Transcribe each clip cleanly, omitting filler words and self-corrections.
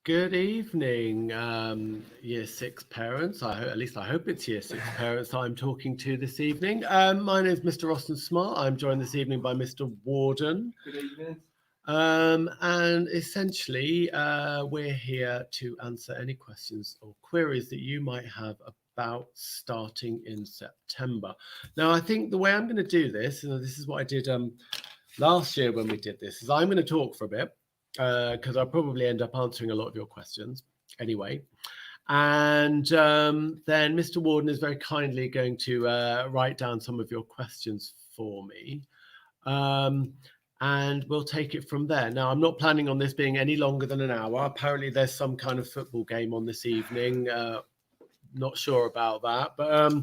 Good evening, Year 6 parents. At least I hope it's Year 6 parents I'm talking to this evening. My name is Mr. Austin Smart. I'm joined this evening by Mr. Warden. Good evening. And essentially, we're here to answer any questions or queries that you might have about starting in September. Now, I think the way I'm going to do this, and this is what I did last year when we did this, is I'm going to talk for a bit because I'll probably end up answering a lot of your questions anyway. And then Mr. Warden is very kindly going to write down some of your questions for me. And we'll take it from there. Now, I'm not planning on this being any longer than an hour. Apparently, there's some kind of football game on this evening. Not sure about that. But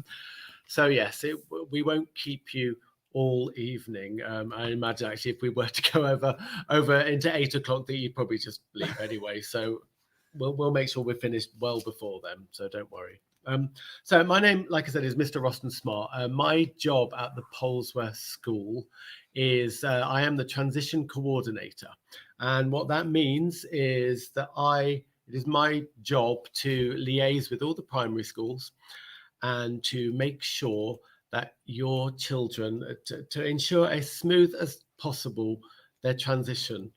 so, yes, we won't keep you all evening. I imagine actually if we were to go over into 8 o'clock, that you'd probably just leave anyway. So we'll make sure we're finished well before then. So don't worry. So my name, like I said, is Mr. Roston Smart. My job at the Polesworth School is I am the transition coordinator. And what that means is that it is my job to liaise with all the primary schools and to make sure that your children, to ensure as smooth as possible their transition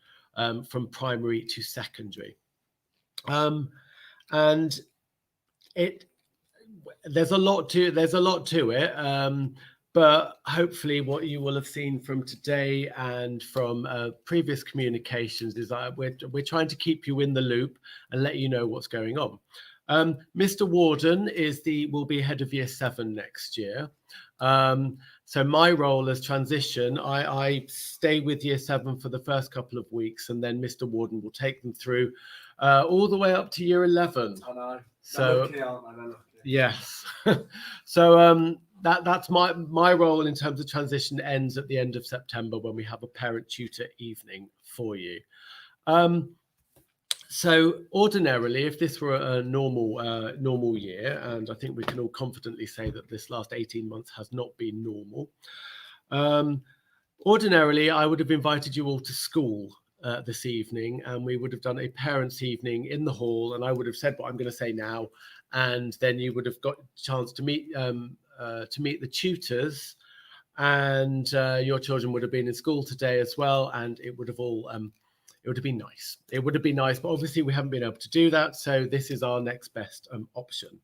from primary to secondary. And there's a lot to it, but hopefully what you will have seen from today and from previous communications is that we're trying to keep you in the loop and let you know what's going on. Mr. Warden will be head of Year 7 next year. So my role as transition, I stay with Year 7 for the first couple of weeks, and then Mr. Warden will take them through all the way up to Year 11. I know. So lucky, aren't they? They're lucky. Yes. So that's my role in terms of transition ends at the end of September when we have a parent tutor evening for you. So ordinarily, if this were a normal year, and I think we can all confidently say that this last 18 months has not been normal, ordinarily I would have invited you all to school this evening, and we would have done a parents' evening in the hall, and I would have said what I'm going to say now, and then you would have got a chance to meet the tutors, and your children would have been in school today as well, and it would have all it would have been nice. It would have been nice, but obviously we haven't been able to do that. So this is our next best option.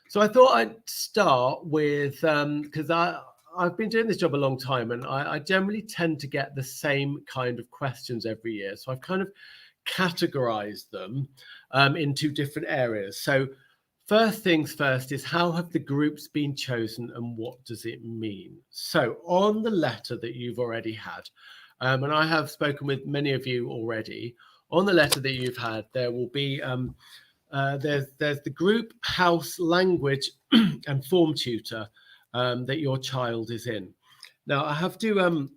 So I thought I'd start with, because I've been doing this job a long time, and I generally tend to get the same kind of questions every year. So I've kind of categorized them into different areas. So first things first is, how have the groups been chosen and what does it mean? So on the letter that you've already had, and I have spoken with many of you already, on the letter that you've had, there will be, there's the group, house, language and form tutor that your child is in. Now, I have to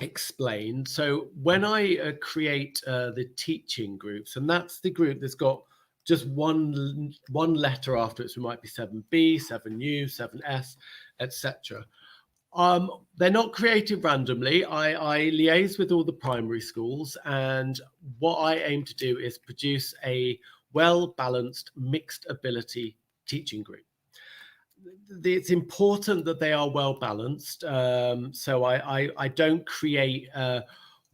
explain. So when I create the teaching groups, and that's the group that's got just one letter after it, so it might be 7B, 7U, 7S, etc. They're not created randomly. I liaise with all the primary schools, and what I aim to do is produce a well-balanced, mixed ability teaching group. It's important that they are well-balanced. So I don't create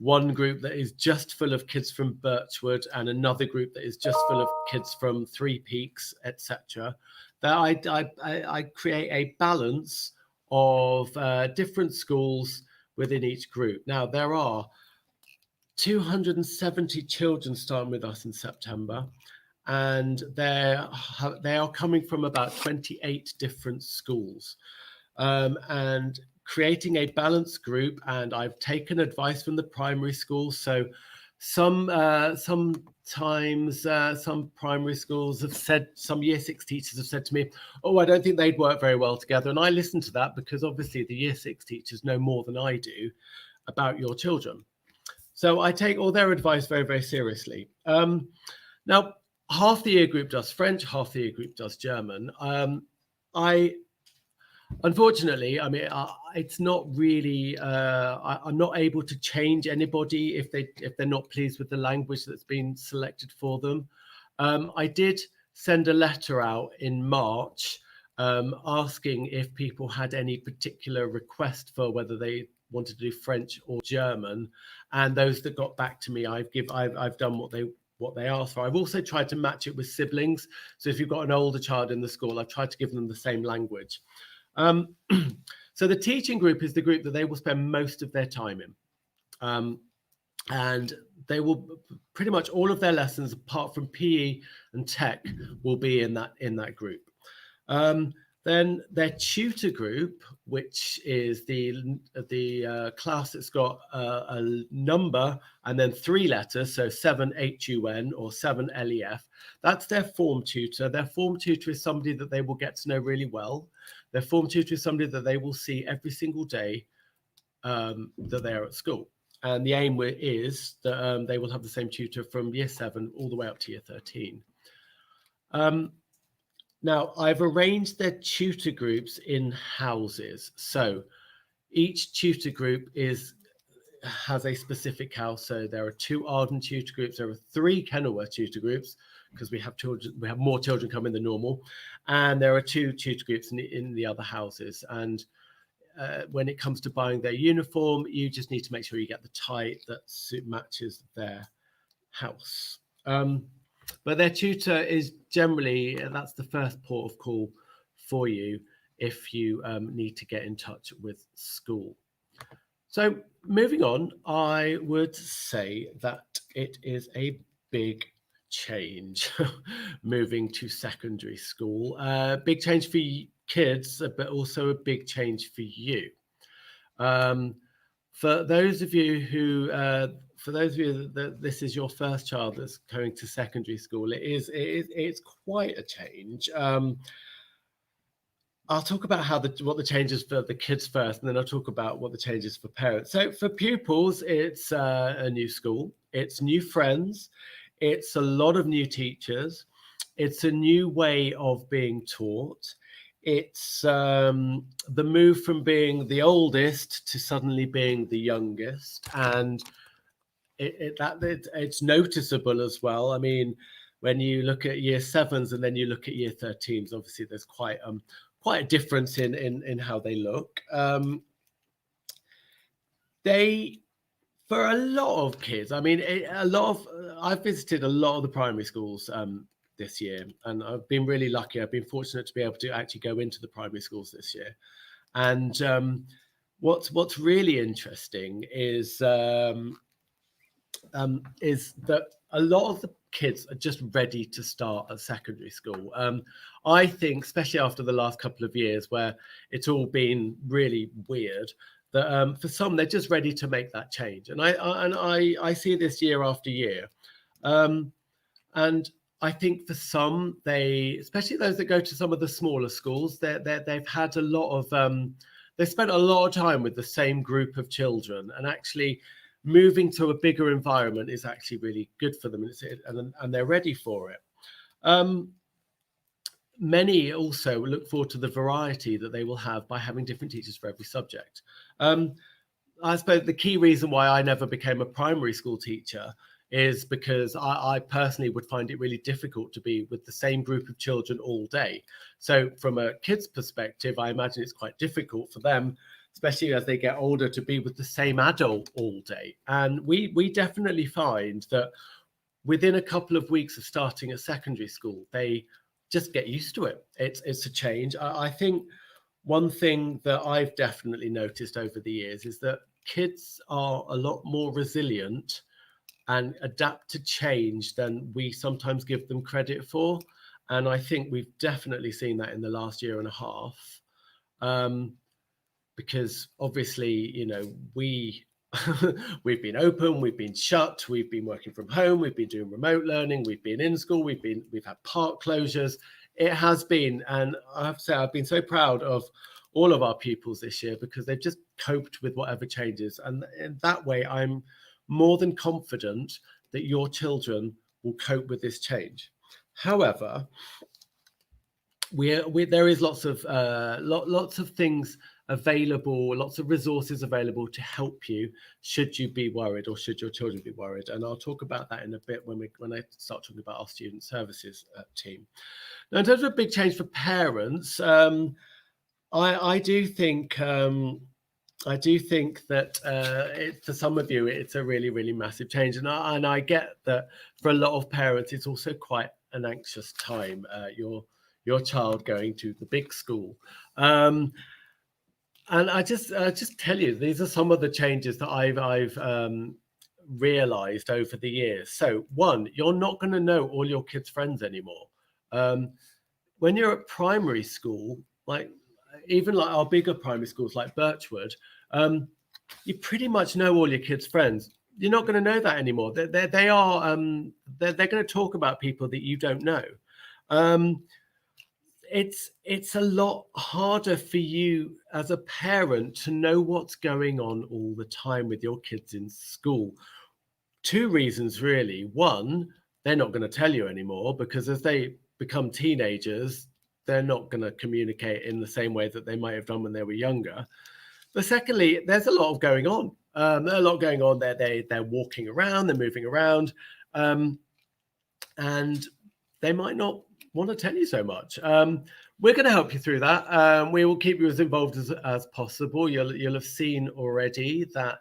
one group that is just full of kids from Birchwood and another group that is just full of kids from Three Peaks, etc. That I create a balance of different schools within each group. Now, there are 270 children starting with us in September, and they are coming from about 28 different schools. And creating a balanced group, and I've taken advice from the primary schools. So sometimes some primary schools have said, some Year 6 teachers have said to me, oh, I don't think they'd work very well together. And I listen to that because obviously the Year 6 teachers know more than I do about your children. So I take all their advice very, very seriously. Now, half the year group does French, half the year group does German. Unfortunately, I mean, it's not really. I'm not able to change anybody if they're not pleased with the language that's been selected for them. I did send a letter out in March asking if people had any particular request for whether they wanted to do French or German, and those that got back to me, I've done what they asked for. I've also tried to match it with siblings. So if you've got an older child in the school, I've tried to give them the same language. So the teaching group is the group that they will spend most of their time in. And they will pretty much all of their lessons, apart from PE and tech, will be in that group. Then their tutor group, which is the class that's got a number and then 3 letters, so 7HUN or 7LEF, that's their form tutor. Their form tutor is somebody that they will get to know really well. Their form tutor is somebody that they will see every single day that they're at school. And the aim is that they will have the same tutor from year 7 all the way up to year 13. Now, I've arranged their tutor groups in houses. So each tutor group has a specific house. So there are 2 Arden tutor groups. There are 3 Kenilworth tutor groups because we have more children coming than normal. And there are 2 tutor groups in the other houses. And when it comes to buying their uniform, you just need to make sure you get the tie that matches their house. But their tutor is generally, that's the first port of call for you if you need to get in touch with school. So moving on, I would say that it is a big change moving to secondary school. Big change for kids, but also a big change for you. For those of you that this is your first child that's going to secondary school, it's quite a change. I'll talk about what the changes for the kids first, and then I'll talk about what the changes for parents. So for pupils, it's a new school, it's new friends, it's a lot of new teachers, it's a new way of being taught. It's the move from being the oldest to suddenly being the youngest, and it's noticeable as well. I mean, when you look at year 7s and then you look at year 13s, obviously there's quite a difference in how they look. For a lot of kids, I mean, I've visited a lot of the primary schools this year, and I've been really lucky. I've been fortunate to be able to actually go into the primary schools this year. And what's really interesting is that a lot of the kids are just ready to start at secondary school. I think, especially after the last couple of years where it's all been really weird, that for some they're just ready to make that change. And I see this year after year. And I think for some, especially those that go to some of the smaller schools, they've had a lot of, they spent a lot of time with the same group of children, and actually moving to a bigger environment is actually really good for them, and they're ready for it. Many also look forward to the variety that they will have by having different teachers for every subject. I suppose the key reason why I never became a primary school teacher is because I personally would find it really difficult to be with the same group of children all day. So from a kid's perspective, I imagine it's quite difficult for them, especially as they get older, to be with the same adult all day. And we definitely find that within a couple of weeks of starting at secondary school, they just get used to it. It's a change. I think one thing that I've definitely noticed over the years is that kids are a lot more resilient and adapt to change than we sometimes give them credit for. And I think we've definitely seen that in the last year and a half. Because obviously, you know, we've been open, we've been shut, we've been working from home, we've been doing remote learning, we've been in school, we've had park closures. It has been, and I have to say, I've been so proud of all of our pupils this year because they've just coped with whatever changes. And in that way, I'm more than confident that your children will cope with this change. However, there is lots of things available, lots of resources available to help you should you be worried or should your children be worried. And I'll talk about that in a bit when I start talking about our student services team. Now, in terms of a big change for parents, I do think that for some of you, it's a really, really massive change. And I get that for a lot of parents, it's also quite an anxious time, your child going to the big school. And I just tell you, these are some of the changes that I've realized over the years. So one, you're not going to know all your kids' friends anymore. When you're at primary school, like even like our bigger primary schools like Birchwood, you pretty much know all your kids' friends. You're not going to know that anymore. They're going to talk about people that you don't know. It's a lot harder for you as a parent to know what's going on all the time with your kids in school. Two reasons, really. One, they're not going to tell you anymore because as they become teenagers, they're not going to communicate in the same way that they might have done when they were younger. But secondly, there's a lot going on. There's a lot going on. They're walking around, they're moving around, and they might not want to tell you so much. We're going to help you through that. We will keep you as involved as possible. You'll have seen already that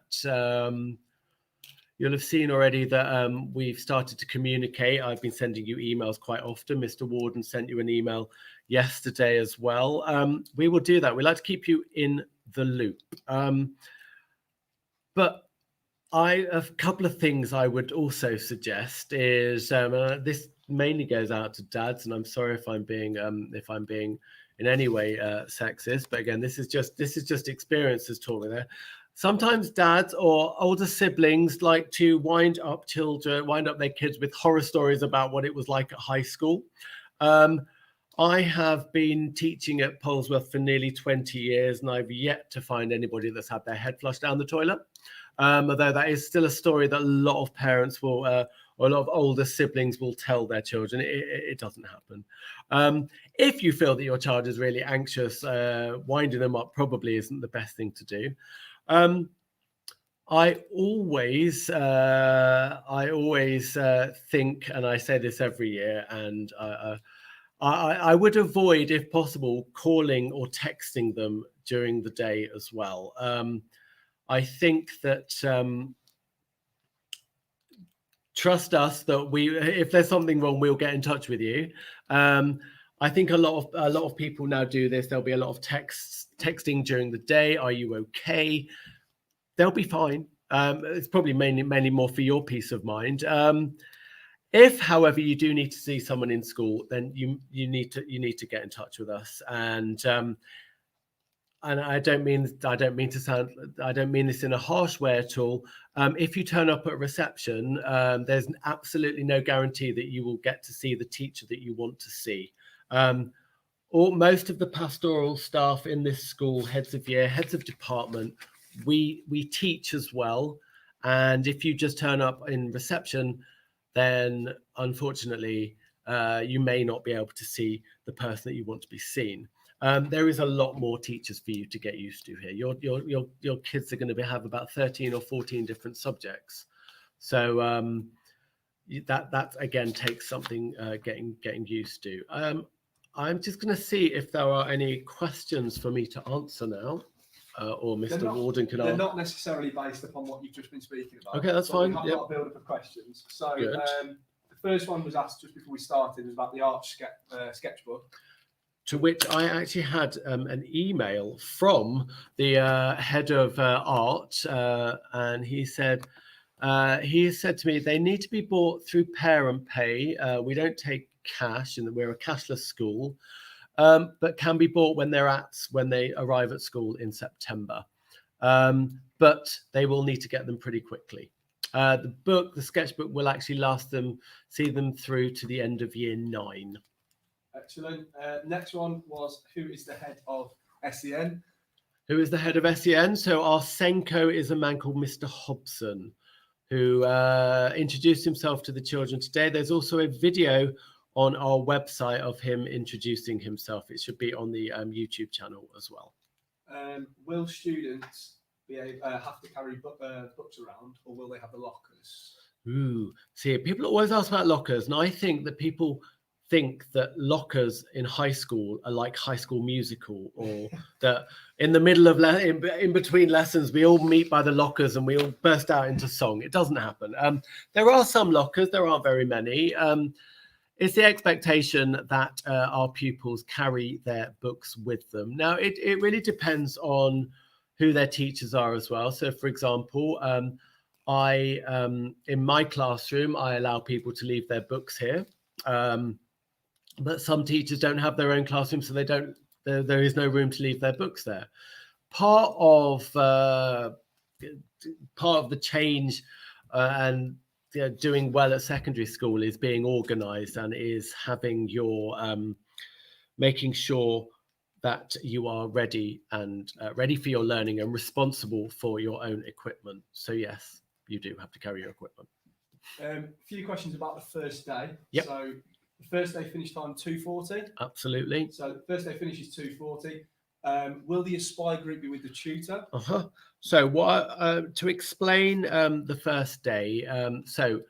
we've started to communicate. I've been sending you emails quite often. Mr. Warden sent you an email yesterday as well. We will do that. We like to keep you in the loop. But a couple of things I would also suggest is this mainly goes out to dads, and I'm sorry if I'm being in any way sexist, but again, this is just experiences talking there. Sometimes dads or older siblings like to wind up their kids with horror stories about what it was like at high school. I have been teaching at Polesworth for nearly 20 years, and I've yet to find anybody that's had their head flushed down the toilet. Although that is still a story that a lot of parents will, or a lot of older siblings will tell their children. It doesn't happen. If you feel that your child is really anxious, winding them up probably isn't the best thing to do. I always think, and I say this every year, and I would avoid, if possible, calling or texting them during the day as well. I think that trust us that if there's something wrong, we'll get in touch with you. I think a lot of people now do this. There'll be a lot of texting during the day. Are you okay? They'll be fine. It's probably mainly more for your peace of mind. If, however, you do need to see someone in school, then you need to get in touch with us. And I don't mean this in a harsh way at all. If you turn up at reception, there's absolutely no guarantee that you will get to see the teacher that you want to see. Most of the pastoral staff in this school, heads of year, heads of department, we teach as well. And if you just turn up in reception, then unfortunately you may not be able to see the person that you want to be seen. There is a lot more teachers for you to get used to here. Your kids are going to have about 13 or 14 different subjects. So that again takes something getting used to. I'm just going to see if there are any questions for me to answer now. Or Mr. Warden can answer. They're not necessarily based upon what you've just been speaking about. Okay, that's fine. We have got a build up of questions. So the first one was asked just before we started, was about the art sketchbook. To which I actually had an email from the head of art, and he said to me they need to be bought through parent pay. We don't take cash, and we're a cashless school. But can be bought when they arrive at school in September. But they will need to get them pretty quickly. The sketchbook will actually see them through to the end of year 9. Excellent. Next one was, who is the head of SEN? Who is the head of SEN? So our Senko is a man called Mr. Hobson, who introduced himself to the children today. There's also a video on our website of him introducing himself. It should be on the YouTube channel as well. Will students have to carry books around, or will they have the lockers? Ooh, see, people always ask about lockers, and I think that people think that lockers in high school are like High School Musical, or that in the middle of in between lessons we all meet by the lockers and we all burst out into song. It doesn't happen. There are some lockers, there aren't very many. It's the expectation that our pupils carry their books with them. Now, it really depends on who their teachers are as well. So, for example, in my classroom, I allow people to leave their books here. But some teachers don't have their own classroom, so there is no room to leave their books there. Part of the change and doing well at secondary school is being organized, and is having your making sure that you are ready for your learning and responsible for your own equipment. So yes, you do have to carry your equipment. A few questions about the first day. Yep. So the first day finish time 2:40. Absolutely. So the first day finish is 2:40. Will the Aspire group be with the tutor? So what to explain the first day? So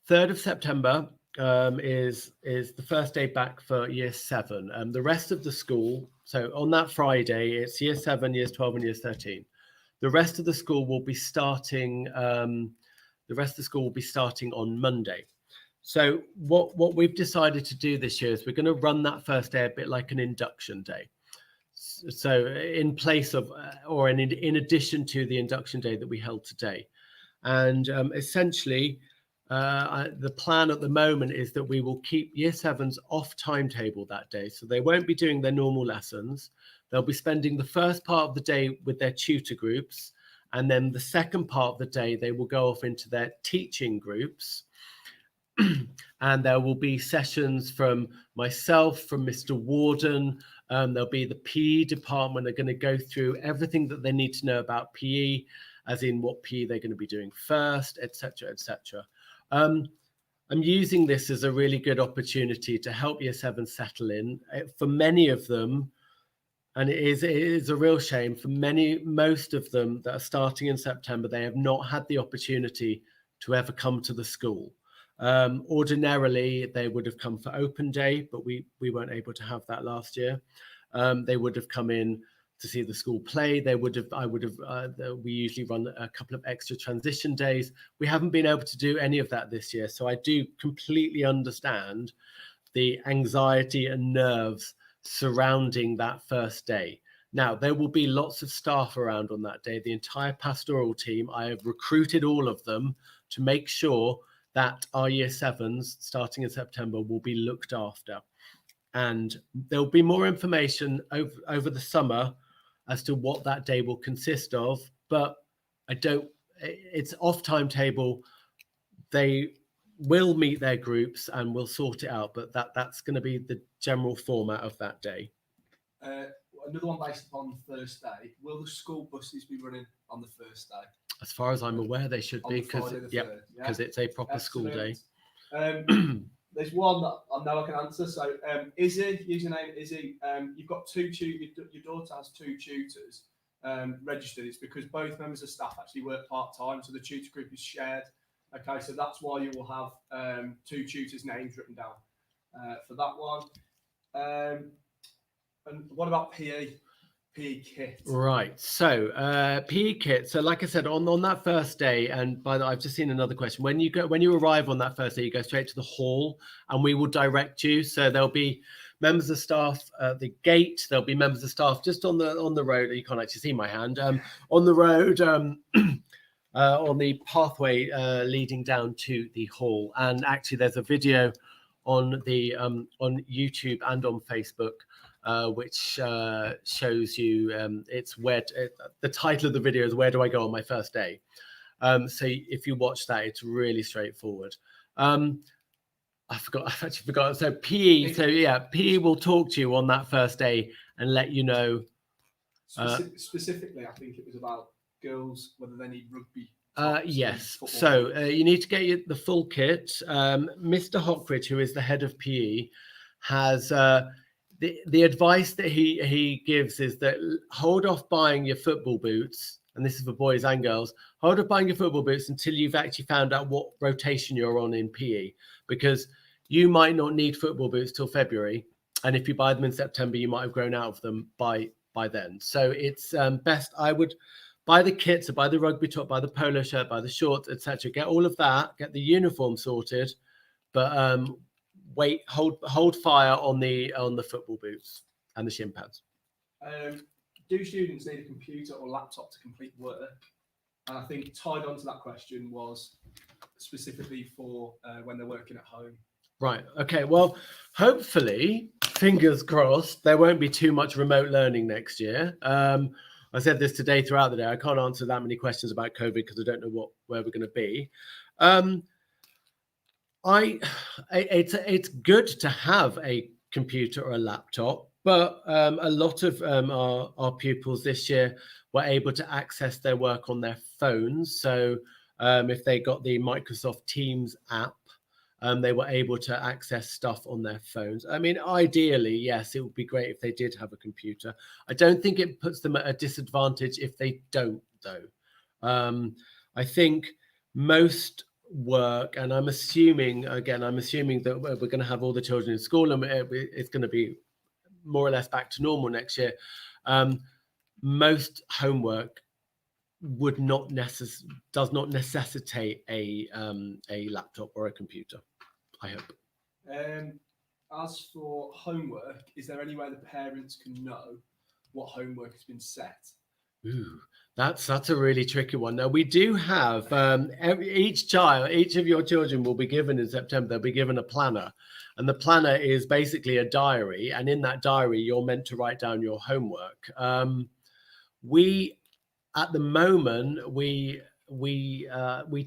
3rd of September is the first day back for year 7. The rest of the school, so on that Friday, it's year 7, years 12, and years 13. The rest of the school will be starting. The rest of the school will be starting on Monday. So what we've decided to do this year is we're going to run that first day a bit like an induction day. So in place of, or in addition to the induction day that we held today. And essentially, the plan at the moment is that we will keep year 7s off timetable that day. So they won't be doing their normal lessons. They'll be spending the first part of the day with their tutor groups. And then the second part of the day, they will go off into their teaching groups. And there will be sessions from myself, from Mr. Warden. There'll be the PE department are going to go through everything that they need to know about PE, as in what PE they're going to be doing first, etc., etc. I'm using this as a really good opportunity to help year 7 settle in. For many of them, and it is a real shame, for most of them that are starting in September, they have not had the opportunity to ever come to the school. Ordinarily, they would have come for open day, but we weren't able to have that last year. They would have come in to see the school play. We usually run a couple of extra transition days. We haven't been able to do any of that this year. So I do completely understand the anxiety and nerves surrounding that first day. Now, there will be lots of staff around on that day. The entire pastoral team, I have recruited all of them to make sure that our year 7s starting in September will be looked after. And there'll be more information over the summer as to what that day will consist of, but it's off timetable. They will meet their groups and we'll sort it out, but that's going to be the general format of that day. Another one based upon the first day. Will the school buses be running on the first day? As far as I'm aware, they should be, because it's a proper school day. There's one that I know I can answer. So Izzy, username Izzy, you've got your daughter has 2 tutors registered. It's because both members of staff actually work part-time, so the tutor group is shared. Okay, so that's why you will have 2 tutors' names written down for that one. And what about PE kit? Right. So PE kit. So like I said, on that first day, and by the way, I've just seen another question. When you arrive on that first day, you go straight to the hall, and we will direct you. So there'll be members of staff at the gate. There'll be members of staff just on the road. You can't actually see my hand. On the road. On the pathway leading down to the hall. And actually, there's a video on YouTube and on Facebook which shows you the title of the video is "Where Do I Go on My First Day?" So if you watch that, it's really straightforward. I've actually forgotten. So PE. So yeah, PE will talk to you on that first day and let you know. Specifically, I think it was about girls, whether they need rugby. Yes. So you need to get the full kit. Mr. Hockridge, who is the head of PE, has the advice that he gives is that hold off buying your football boots, and this is for boys and girls. Hold off buying your football boots until you've actually found out what rotation you're on in PE, because you might not need football boots till February, and if you buy them in September, you might have grown out of them by then. So it's best, I would buy the kits, so buy the rugby top, buy the polo shirt, buy the shorts, etc. Get all of that, get the uniform sorted, but hold fire on the football boots and the shin pads. Do students need a computer or laptop to complete work? And I think tied onto that question was specifically for when they're working at home. Right. Okay. Well, hopefully, fingers crossed, there won't be too much remote learning next year. I said this today throughout the day. I can't answer that many questions about COVID because I don't know where we're going to be. It's good to have a computer or a laptop, but a lot of our pupils this year were able to access their work on their phones. So if they got the Microsoft Teams app, they were able to access stuff on their phones. I mean, ideally, yes, it would be great if they did have a computer. I don't think it puts them at a disadvantage if they don't, though. I think most work, and I'm assuming that we're going to have all the children in school and it's going to be more or less back to normal next year. Most homework does not necessitate a laptop or a computer, I hope. As for homework, is there any way the parents can know what homework has been set? Ooh, that's a really tricky one. Now, we do have each of your children will be given in September, they'll be given a planner. And the planner is basically a diary. And in that diary, you're meant to write down your homework. At the moment, we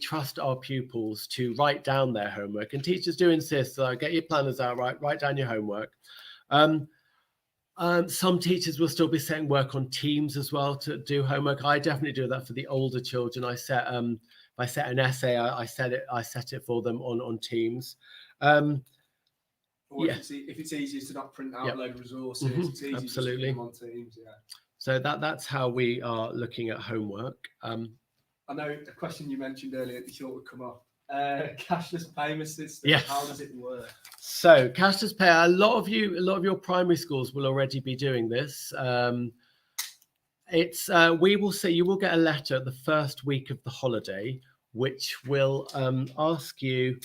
trust our pupils to write down their homework, and teachers do insist, get your planners out, write down your homework. Some teachers will still be setting work on Teams as well to do homework. I definitely do that for the older children. I set an essay, I set it for them on Teams. Or if it's easier to not print out a load of resources, it's easy absolutely. to put them on Teams. Yeah. So that's how we are looking at homework. I know a question you mentioned earlier that you thought would come up. Cashless payment system. Yes. How does it work? So cashless pay. A lot of your primary schools will already be doing this. We will say you will get a letter the first week of the holiday, which will ask you,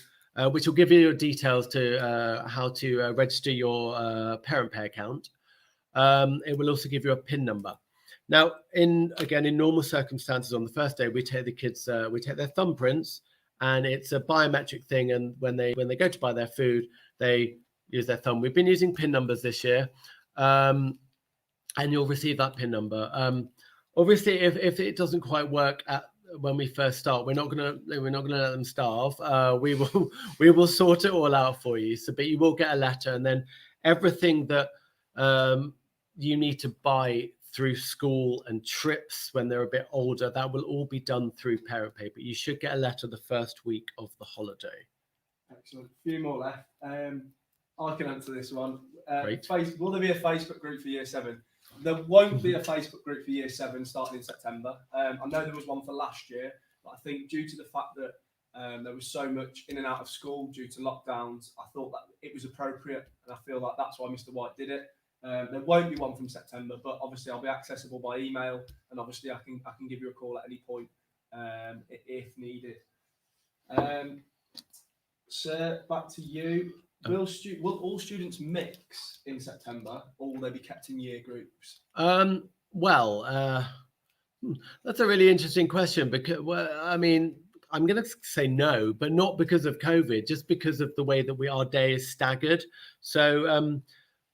which will give you your details to how to register your parent pay account. It will also give you a PIN number. Now, in normal circumstances, on the first day, we take the kids, we take their thumbprints, and it's a biometric thing. And when they go to buy their food, they use their thumb. We've been using PIN numbers this year, and you'll receive that PIN number. Obviously, if it doesn't quite work when we first start, we're not gonna let them starve. We will sort it all out for you. But you will get a letter, and then everything that you need to buy through school and trips when they're a bit older, that will all be done through parent pay. But you should get a letter the first week of the holiday. Excellent. A few more left. I can answer this one. Great. Will there be a Facebook group for Year 7? There won't be a Facebook group for Year 7 starting in September. I know there was one for last year, but I think due to the fact that there was so much in and out of school due to lockdowns, I thought that it was appropriate, and I feel like that's why Mr. White did it. There won't be one from September, but obviously I'll be accessible by email, and obviously I can give you a call at any point if needed. Sir, back to you. Will all students mix in September, or will they be kept in year groups? That's a really interesting question, because I mean, I'm going to say no, but not because of COVID, just because of the way that our day is staggered. So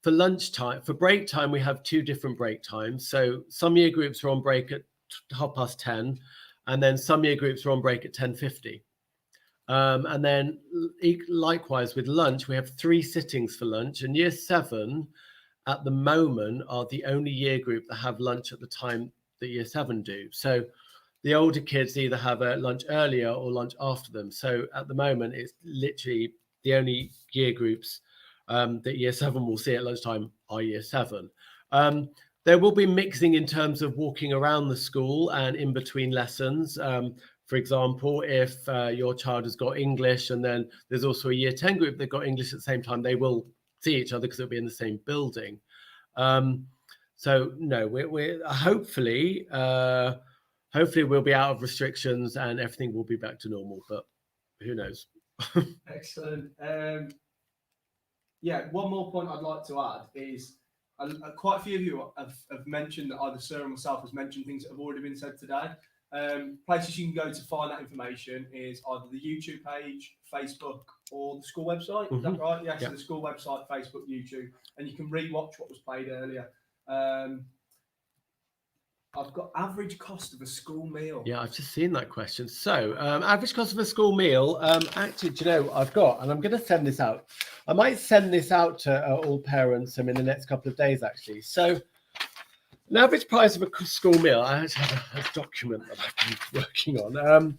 for lunchtime, for break time, we have two different break times. So some year groups are on break at 10:30, and then some year groups are on break at 10:50. And then likewise with lunch, we have 3 sittings for lunch, and Year 7 at the moment are the only year group that have lunch at the time that Year 7 do. So the older kids either have a lunch earlier or lunch after them. So at the moment, it's literally the only year groups that year 7 will see at lunchtime are year 7. There will be mixing in terms of walking around the school and in between lessons. For example, if your child has got English and then there's also a year 10 group that got English at the same time, they will see each other because it'll be in the same building. So no, we're hopefully we'll be out of restrictions and everything will be back to normal, but who knows? Excellent. Yeah, one more point I'd like to add is quite a few of you have mentioned that either Sarah or myself has mentioned things that have already been said today. Places you can go to find that information is either the YouTube page, Facebook, or the school website. Is that right? Yes, yeah. So the school website, Facebook, YouTube, and you can rewatch what was played earlier. I've got average cost of a school meal. Yeah, I've just seen that question. So average cost of a school meal, actually, do you know, I've got, and I'm going to send this out. I might send this out to all parents in the next couple of days, actually. So an average price of a school meal, I actually have a document that I've been working on.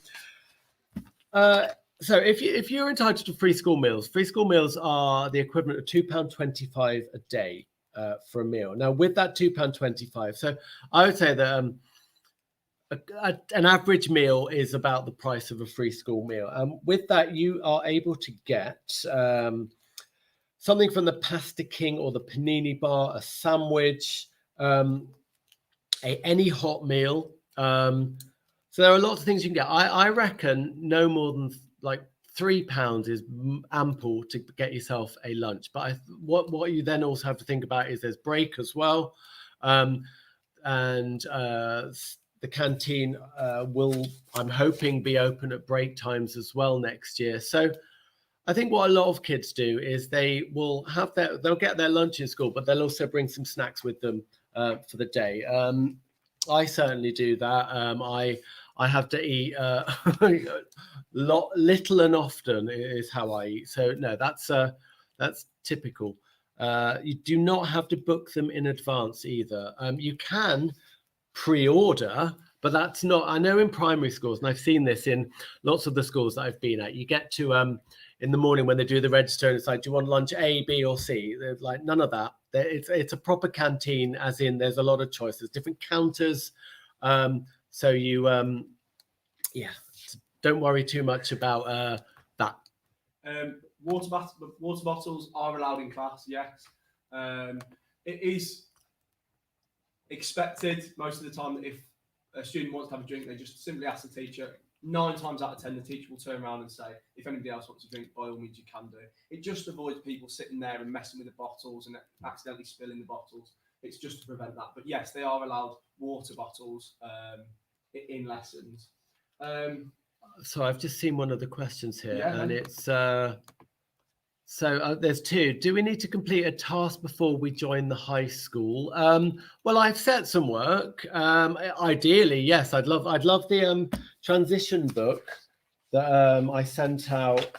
So if you're entitled to free school meals are the equivalent of £2.25 a day. For a meal. Now, with that £2.25, so I would say that an average meal is about the price of a free school meal. With that, you are able to get something from the Pasta King or the Panini Bar, a sandwich, any hot meal. So there are lots of things you can get. I reckon no more than like £3 is ample to get yourself a lunch. But what you then also have to think about is there's break as well. And the canteen will, I'm hoping, be open at break times as well next year. So I think what a lot of kids do is they'll get their lunch in school, but they'll also bring some snacks with them for the day. I certainly do that. I have to eat little and often is how I eat. So no, that's typical. You do not have to book them in advance either. You can pre-order, but that's not. I know in primary schools, and I've seen this in lots of the schools that I've been at. You get to in the morning when they do the register, and it's like, do you want lunch A, B, or C? They're like, none of that. It's a proper canteen, as in there's a lot of choices, different counters. So you, don't worry too much about that. Water bottles are allowed in class, yes. It is expected most of the time that if a student wants to have a drink, they just simply ask the teacher. 9 times out of 10, the teacher will turn around and say, if anybody else wants to drink, by all means you can do. It just avoids people sitting there and messing with the bottles and accidentally spilling the bottles. It's just to prevent that. But yes, they are allowed water bottles in lessons. So I've just seen one of the questions here, yeah, and it's there's 2. Do we need to complete a task before we join the high school? Well, I've set some work. Ideally, yes, I'd love the transition book that I sent out,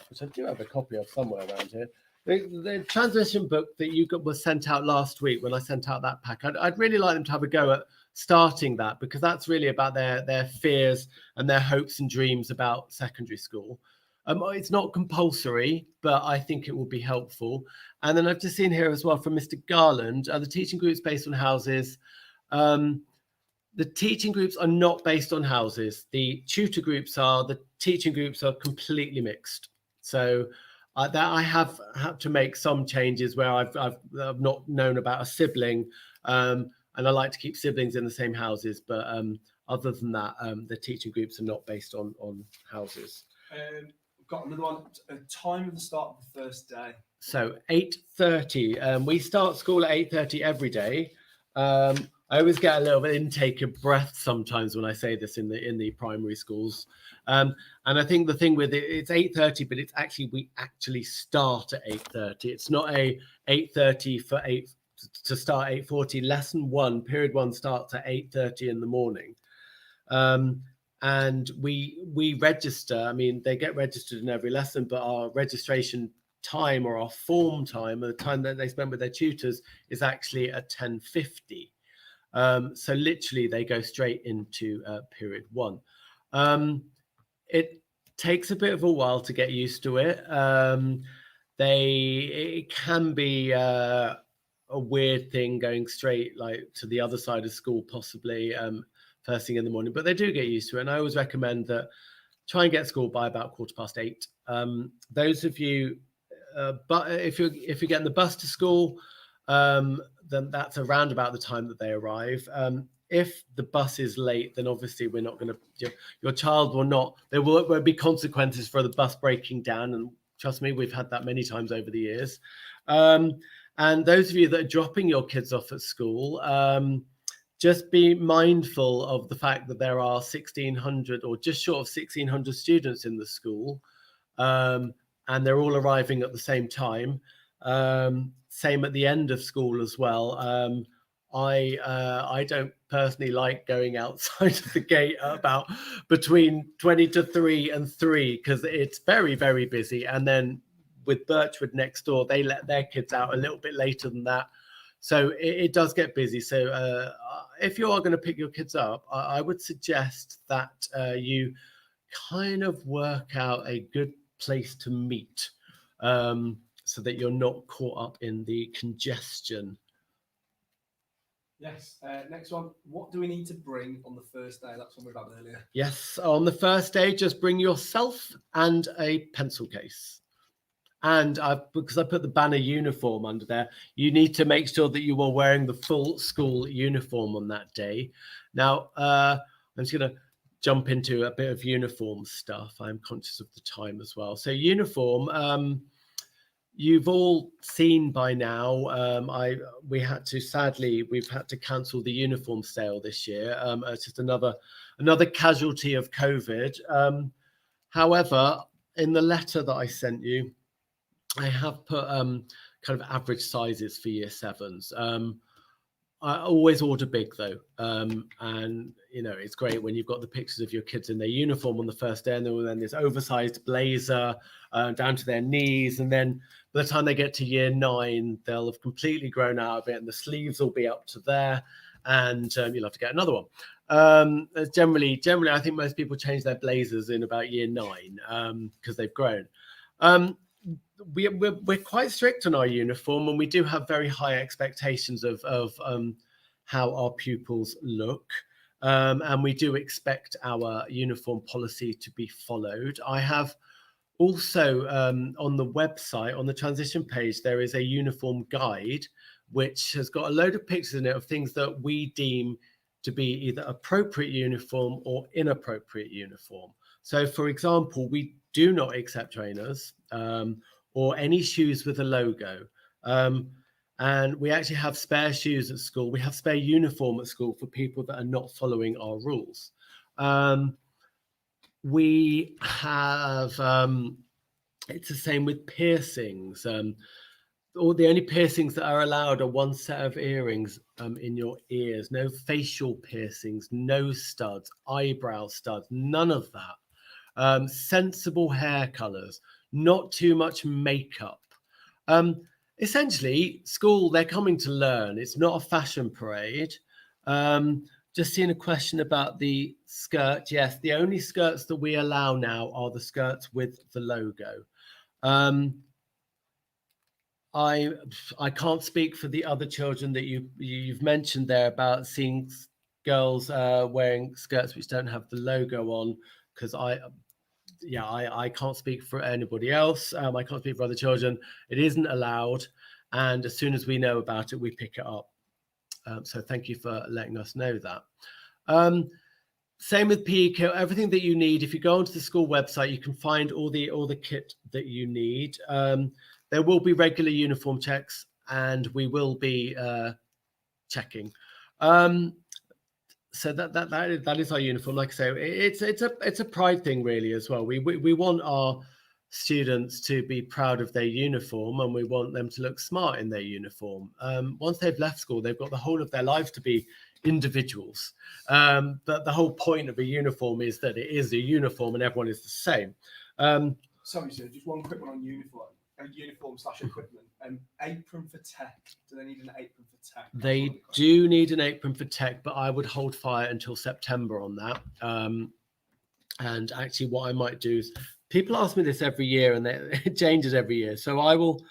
which I do have a copy of somewhere around here. The transition book that was sent out last week when I sent out that pack. I'd really like them to have a go at starting that, because that's really about their fears and their hopes and dreams about secondary school. It's not compulsory, but I think it will be helpful. And then I've just seen here as well from Mr. Garland, the teaching groups based on houses. The teaching groups are not based on houses. The tutor groups are. The teaching groups are completely mixed. So that I have had to make some changes where I've not known about a sibling, and I like to keep siblings in the same houses. But other than that, the teaching groups are not based on houses. Got another one. Time of the start of the first day. So 8:30. We start school at 8:30 every day. I always get a little bit intake of breath sometimes when I say this in the primary schools. And I think the thing with it's 8:30, but it's actually we actually start at 8:30. It's not a 8:30 for 8 to start 8:40. Lesson 1, period 1 starts at 8:30 in the morning. And we register. I mean, they get registered in every lesson, but our registration time or our form time, or the time that they spend with their tutors, is actually at 10:50. So literally, they go straight into period 1. It takes a bit of a while to get used to it. it can be a weird thing going straight like to the other side of school, possibly first thing in the morning, but they do get used to it. And I always recommend that try and get to school by about 8:15. Those of you, but if you're getting the bus to school, then that's around about the time that they arrive. If the bus is late, then obviously we're not going to. Your child will not. There won't be consequences for the bus breaking down, and trust me, we've had that many times over the years. And those of you that are dropping your kids off at school, just be mindful of the fact that there are 1,600 or just short of 1,600 students in the school, and they're all arriving at the same time. Same at the end of school as well. I don't personally like going outside of the gate about between 20 to 3 and 3 because it's very, very busy. And then with Birchwood next door, they let their kids out a little bit later than that. So it does get busy. So if you are going to pick your kids up, I would suggest that you kind of work out a good place to meet so that you're not caught up in the congestion. Yes. Next one. What do we need to bring on the first day? That's one we've had earlier. Yes. On the first day, just bring yourself and a pencil case. And because I put the banner uniform under there, you need to make sure that you are wearing the full school uniform on that day. Now, I'm just going to jump into a bit of uniform stuff. I'm conscious of the time as well. So uniform, you've all seen by now, we've had to cancel the uniform sale this year. It's just another casualty of COVID. However, in the letter that I sent you, I have put kind of average sizes for year 7s. I always order big though. And it's great when you've got the pictures of your kids in their uniform on the first day, and then this oversized blazer down to their knees. And then by the time they get to year 9, they'll have completely grown out of it and the sleeves will be up to there. And you'll have to get another one. Generally, I think most people change their blazers in about year 9 because they've grown. We're quite strict on our uniform, and we do have very high expectations of how our pupils look, and we do expect our uniform policy to be followed. I have also on the website, on the transition page, there is a uniform guide which has got a load of pictures in it of things that we deem to be either appropriate uniform or inappropriate uniform. So, for example, we do not accept trainers or any shoes with a logo. And we actually have spare shoes at school. We have spare uniform at school for people that are not following our rules. We have, it's the same with piercings. All the only piercings that are allowed are one set of earrings in your ears. No facial piercings, nose studs, eyebrow studs, none of that. Sensible hair colors, not too much makeup. Essentially, school, they're coming to learn. It's not a fashion parade. Just seeing a question about the skirt. Yes, the only skirts that we allow now are the skirts with the logo. I can't speak for the other children that you've mentioned there about seeing girls wearing skirts which don't have the logo on, because I can't speak for anybody else. I can't speak for other children. It isn't allowed, and as soon as we know about it, we pick it up. So thank you for letting us know that. Same with PE kit, everything that you need. If you go onto the school website, you can find all the kit that you need. There will be regular uniform checks, and we will be checking. So that is our uniform. Like I say, it's a pride thing really as well. We want our students to be proud of their uniform, and we want them to look smart in their uniform. Once they've left school, they've got the whole of their lives to be individuals. But the whole point of a uniform is that it is a uniform and everyone is the same. Sorry, sir, just one quick one on uniform/equipment. Apron for tech. Do they need an apron for tech? They do need an apron for tech, but I would hold fire until September on that. And actually what I might do is people ask me this every year, and it changes every year. So what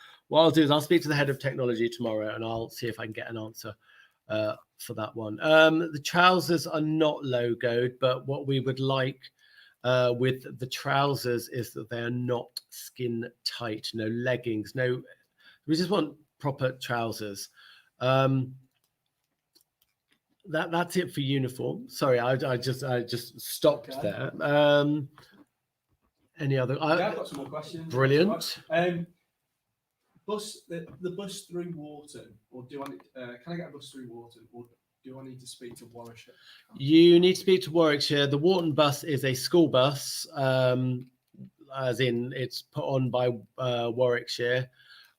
I'll do is I'll speak to the head of technology tomorrow, and I'll see if I can get an answer for that one. The trousers are not logoed, but what we would like with the trousers is that they are not skin tight, no leggings, no. We just want proper trousers. That's it for uniform. Sorry, I just stopped there. Any other? Yeah, I've got some more questions. Brilliant. The bus through Wharton, or do I need, can I get a bus through Wharton, or do I need to speak to Warwickshire? You need to speak to Warwickshire. The Wharton bus is a school bus, as in it's put on by Warwickshire.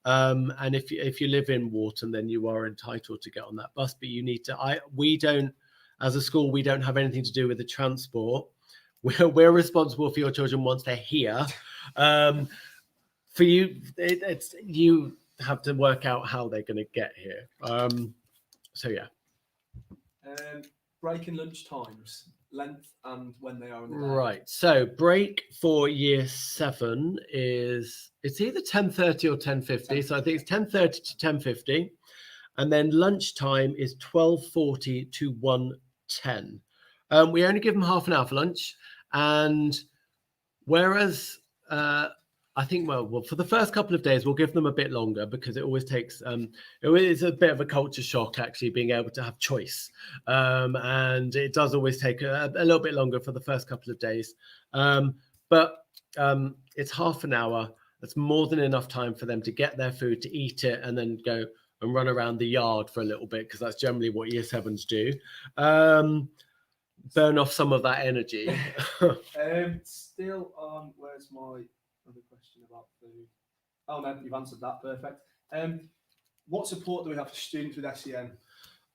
And if you live in Wharton, then you are entitled to get on that bus. But you need to. We don't, as a school, we don't have anything to do with the transport. We're responsible for your children once they're here. For you, it's you have to work out how they're going to get here. So yeah. Break and lunch times, length and when they are in the day. Right. So break for year 7 it's either 10:30 or 10:50. So I think it's 10:30 to 10:50, and then lunchtime is 12:40 to 1:10. We only give them half an hour for lunch, and whereas I think, well, for the first couple of days, we'll give them a bit longer because it always takes, it is a bit of a culture shock, actually, being able to have choice. And it does always take a little bit longer for the first couple of days. But it's half an hour. That's more than enough time for them to get their food, to eat it, and then go and run around the yard for a little bit, because that's generally what year 7s do. Burn off some of that energy. Still on, where's my other question about food? Oh no, you've answered that. Perfect. What support do we have for students with SEN?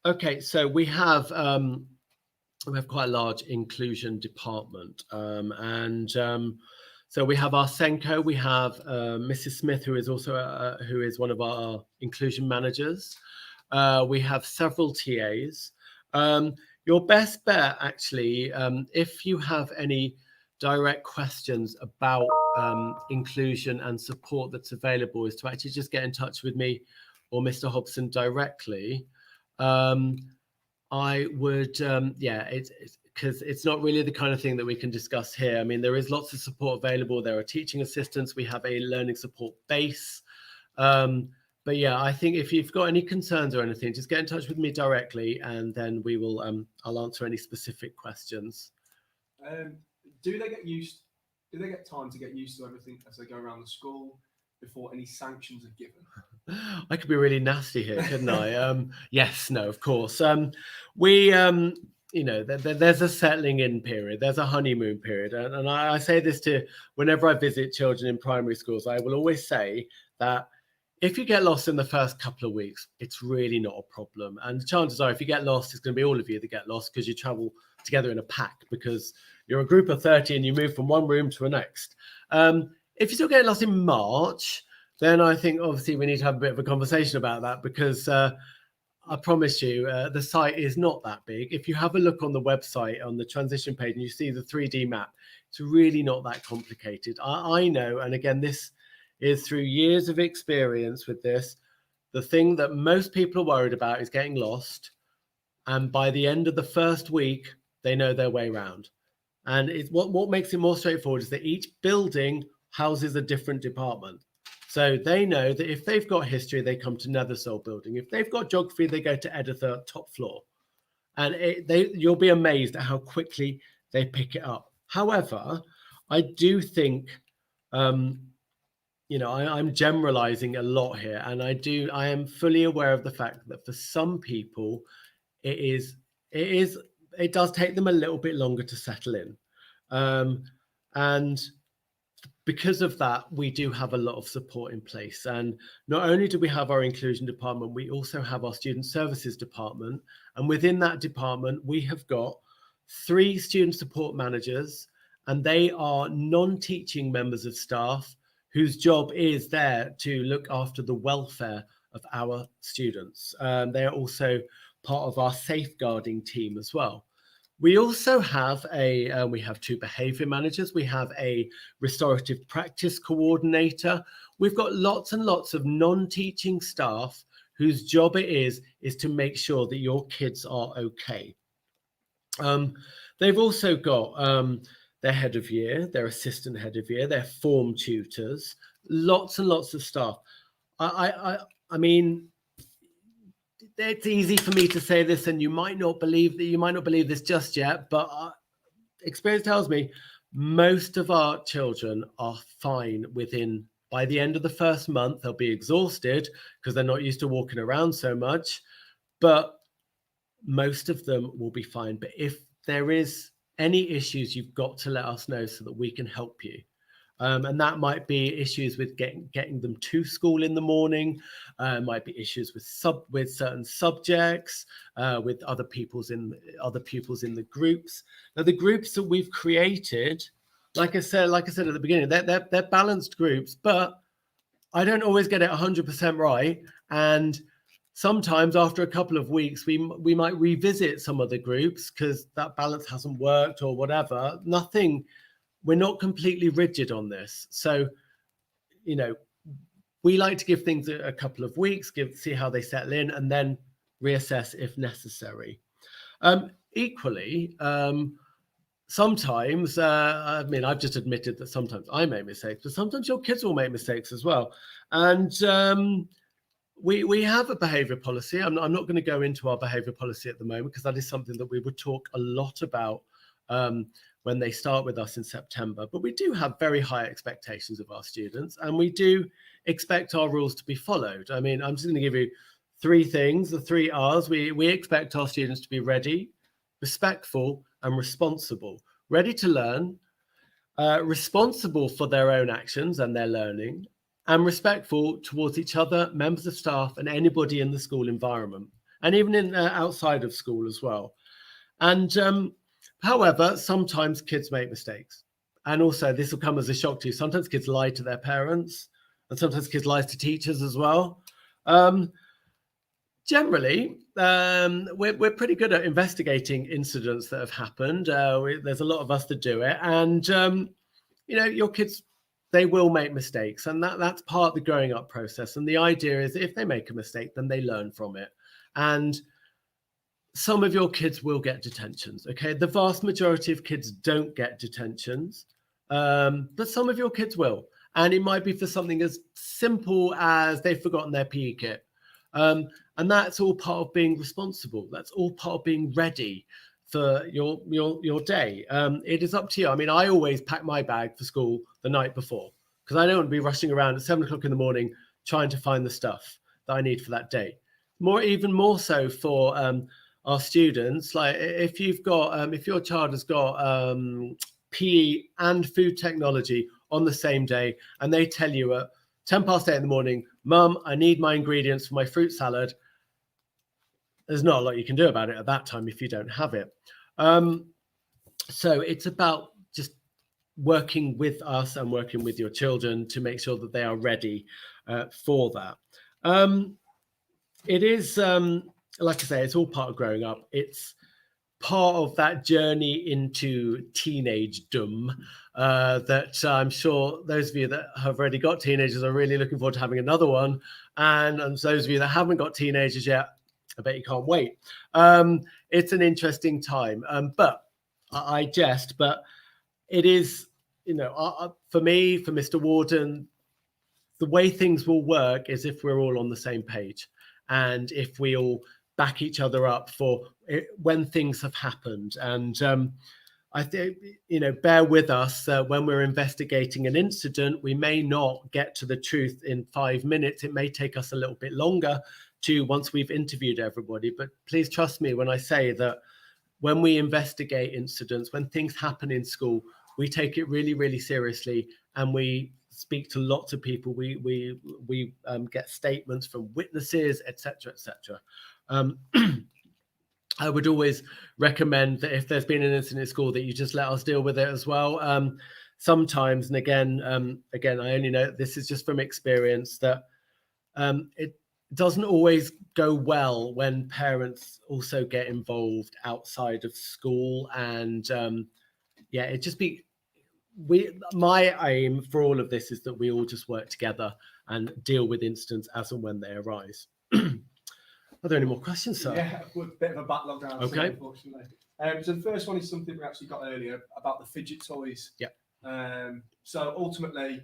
Okay, so we have quite a large inclusion department, so we have our Senko. We have Mrs. Smith, who is also who is one of our inclusion managers. We have several TAs. Your best bet, actually, if you have any direct questions about inclusion and support that's available, is to actually just get in touch with me or Mr. Hobson directly. I would, it's because it's not really the kind of thing that we can discuss here. I mean, there is lots of support available. There are teaching assistants. We have a learning support base. But yeah, I think if you've got any concerns or anything, just get in touch with me directly, and then we will. I'll answer any specific questions. Do they get time to get used to everything as they go around the school before any sanctions are given? I could be really nasty here, couldn't I? Yes, no, of course. We, there's a settling in period. There's a honeymoon period, and I say this to whenever I visit children in primary schools. I will always say that if you get lost in the first couple of weeks, it's really not a problem. And the chances are, if you get lost, it's going to be all of you that get lost, because you travel together in a pack, because you're a group of 30 and you move from one room to the next. If you still get lost in March, then I think obviously we need to have a bit of a conversation about that, because I promise you, the site is not that big. If you have a look on the website, on the transition page, and you see the 3D map, it's really not that complicated. I know, and again, this is through years of experience with this, the thing that most people are worried about is getting lost. And by the end of the first week, they know their way around. And what makes it more straightforward is that each building houses a different department. So they know that if they've got history, they come to Nethersole building. If they've got geography, they go to Editha, top floor. And you'll be amazed at how quickly they pick it up. However, I do think, I'm generalizing a lot here, and I am fully aware of the fact that for some people, it does take them a little bit longer to settle in. And because of that, we do have a lot of support in place. And not only do we have our inclusion department, we also have our student services department. And within that department, we have got 3 student support managers, and they are non-teaching members of staff whose job is there to look after the welfare of our students. They are also part of our safeguarding team as well. We also have we have 2 behaviour managers. We have a restorative practice coordinator. We've got lots and lots of non-teaching staff whose job it is to make sure that your kids are okay. They've also got their head of year, their assistant head of year, their form tutors, lots and lots of staff. I mean, it's easy for me to say this, and you might not believe this just yet, but experience tells me most of our children are fine by the end of the first month. They'll be exhausted because they're not used to walking around so much, but most of them will be fine. But if there is any issues, you've got to let us know so that we can help you. And that might be issues with getting them to school in the morning. Might be issues with certain subjects, with other pupils in the groups. Now, the groups that we've created, like I said at the beginning, they're balanced groups, but I don't always get it 100% right. And sometimes after a couple of weeks, we might revisit some of the groups because that balance hasn't worked or whatever. We're not completely rigid on this. So, we like to give things a couple of weeks, see how they settle in, and then reassess if necessary. Equally, sometimes, I've just admitted that sometimes I make mistakes, but sometimes your kids will make mistakes as well. And we have a behaviour policy. I'm not going to go into our behaviour policy at the moment because that is something that we would talk a lot about when they start with us in September. But we do have very high expectations of our students, and we do expect our rules to be followed. I'm just going to give you 3 things, the 3 R's. We expect our students to be ready, respectful, and responsible. Ready to learn, responsible for their own actions and their learning, and respectful towards each other, members of staff, and anybody in the school environment, and even outside of school as well. And however, sometimes kids make mistakes. And also, this will come as a shock to you. Sometimes kids lie to their parents, and sometimes kids lie to teachers as well. Generally, we're pretty good at investigating incidents that have happened. There's a lot of us that do it. And, your kids, they will make mistakes. And that's part of the growing up process. And the idea is if they make a mistake, then they learn from it. And some of your kids will get detentions, okay? The vast majority of kids don't get detentions, but some of your kids will. And it might be for something as simple as they've forgotten their PE kit. And that's all part of being responsible. That's all part of being ready for your day. It is up to you. I always pack my bag for school the night before because I don't want to be rushing around at 7 o'clock in the morning trying to find the stuff that I need for that day. Even more so for our students. Like if your child has got PE and food technology on the same day, and they tell you at 8:10 in the morning, Mum, I need my ingredients for my fruit salad, there's not a lot you can do about it at that time if you don't have it. So it's about just working with us and working with your children to make sure that they are ready for that. It is, like I say, it's all part of growing up. It's part of that journey into teenagedom that I'm sure those of you that have already got teenagers are really looking forward to having another one. And those of you that haven't got teenagers yet, I bet you can't wait. It's an interesting time. But I jest, but it is, for me, for Mr. Warden, the way things will work is if we're all on the same page and if we all back each other up for it, when things have happened. And I think, bear with us when we're investigating an incident. We may not get to the truth in 5 minutes. It may take us a little bit longer once we've interviewed everybody. But please trust me when I say that when we investigate incidents, when things happen in school, we take it really, really seriously, and we speak to lots of people. We get statements from witnesses, etc., etc. I would always recommend that if there's been an incident at school, that you just let us deal with it as well. Sometimes, and again, I only know this is just from experience, that doesn't always go well when parents also get involved outside of school. And yeah, it just be my aim for all of this is that we all just work together and deal with incidents as and when they arise. Are there any more questions, sir? Yeah, a bit of a backlog now, Okay. unfortunately. So the first one is something we actually got earlier about the fidget toys. Yeah. So ultimately,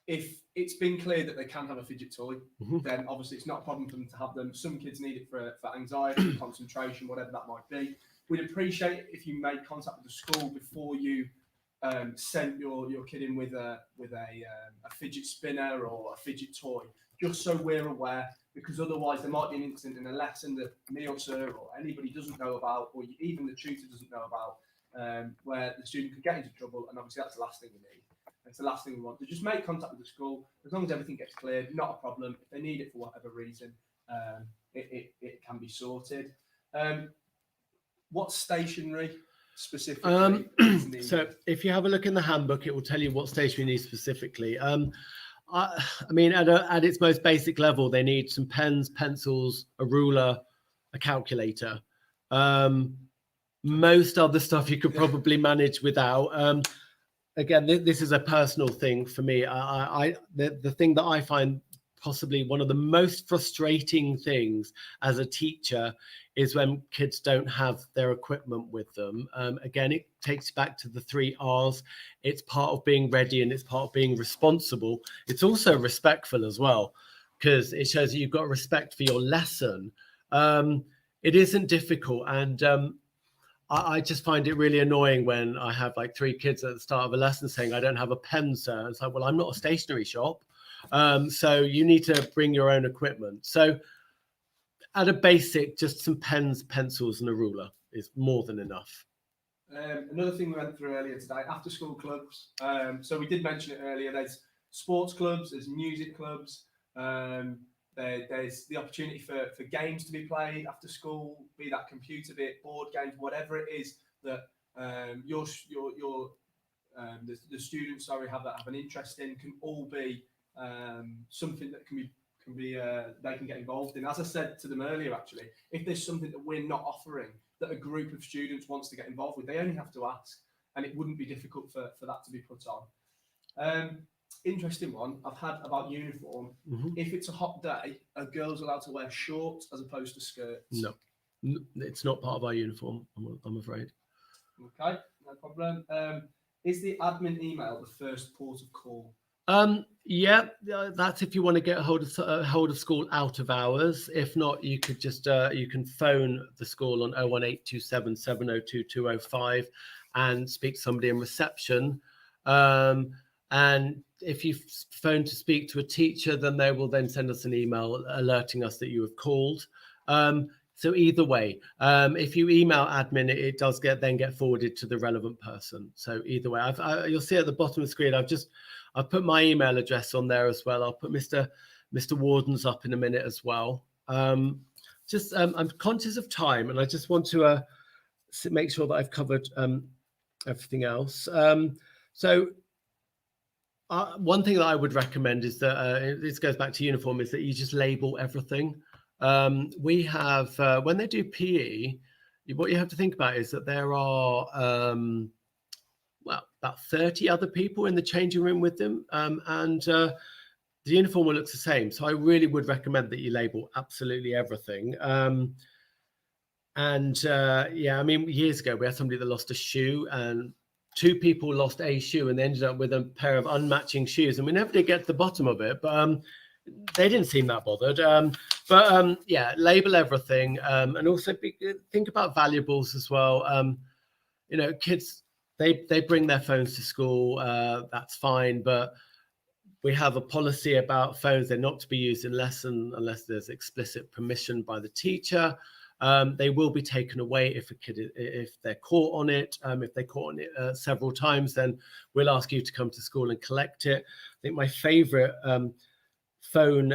if it's been clear that they can have a fidget toy, then obviously it's not a problem for them to have them. Some kids need it for anxiety, concentration, whatever that might be. We'd appreciate it if you made contact with the school before you sent your kid in with a fidget spinner or a fidget toy, just so we're aware, because otherwise there might be an incident in a lesson that me or sir or anybody doesn't know about, or even the tutor doesn't know about, where the student could get into trouble, and obviously that's the last thing we need. It's the last thing we want. So just make contact with the school. As long as everything gets cleared, not a problem. If they need it for whatever reason, it can be sorted. What stationery specifically is needed? So if you have a look in the handbook, it will tell you what stationery you need specifically. I mean, at its most basic level, they need some pens, pencils, a ruler, a calculator. Most other stuff you could probably manage without. Again, this is a personal thing for me. The thing that I find possibly one of the most frustrating things as a teacher is when kids don't have their equipment with them. Again, it takes back to the 3 R's. It's part of being ready and it's part of being responsible. It's also respectful as well, because it shows that you've got respect for your lesson. It isn't difficult, and I just find it really annoying when I have like 3 kids at the start of a lesson saying, I don't have a pen, sir. It's like, well, I'm not a stationery shop. So you need to bring your own equipment. So at a basic, just some pens, pencils, and a ruler is more than enough. Another thing we went through earlier today, after school clubs. So we did mention it earlier. There's sports clubs, there's music clubs. There's the opportunity for games to be played after school, be that computer, be it board games, whatever it is that the students have an interest in, can all be something that they can get involved in. As I said to them earlier, actually, if there's something that we're not offering that a group of students wants to get involved with, they only have to ask, and it wouldn't be difficult for that to be put on. Interesting one I've had about uniform. If it's a hot day, are girls allowed to wear shorts as opposed to skirts? No, it's not part of our uniform, I'm afraid. Okay, no problem. Is the admin email the first port of call? Yeah, that's if you want to get a hold of school out of hours. If not, you could just you can phone the school on 01827 702 205 and speak to somebody in reception. And if you phone to speak to a teacher, then they will then send us an email alerting us that you have called. So either way, if you email admin, it does get forwarded to the relevant person. So either way, you'll see at the bottom of the screen, I've put my email address on there as well. I'll put Mr. Warden's up in a minute as well. I'm conscious of time, and I just want to make sure that I've covered everything else. One thing that I would recommend is that this goes back to uniform, is that you just label everything. We have when they do PE, what you have to think about is that there are about 30 other people in the changing room with them, and the uniform will look the same. So I really would recommend that you label absolutely everything. Yeah, I mean, years ago we had somebody that lost a shoe, and 2 people lost a shoe, and they ended up with a pair of unmatching shoes, and we never did get to the bottom of it, but they didn't seem that bothered. Yeah, label everything, and also think about valuables as well. Kids, they bring their phones to school, that's fine, but we have a policy about phones. They're not to be used in lesson unless there's explicit permission by the teacher. They will be taken away if they're caught on it. If they're caught on it several times, then we'll ask you to come to school and collect it. I think my favorite phone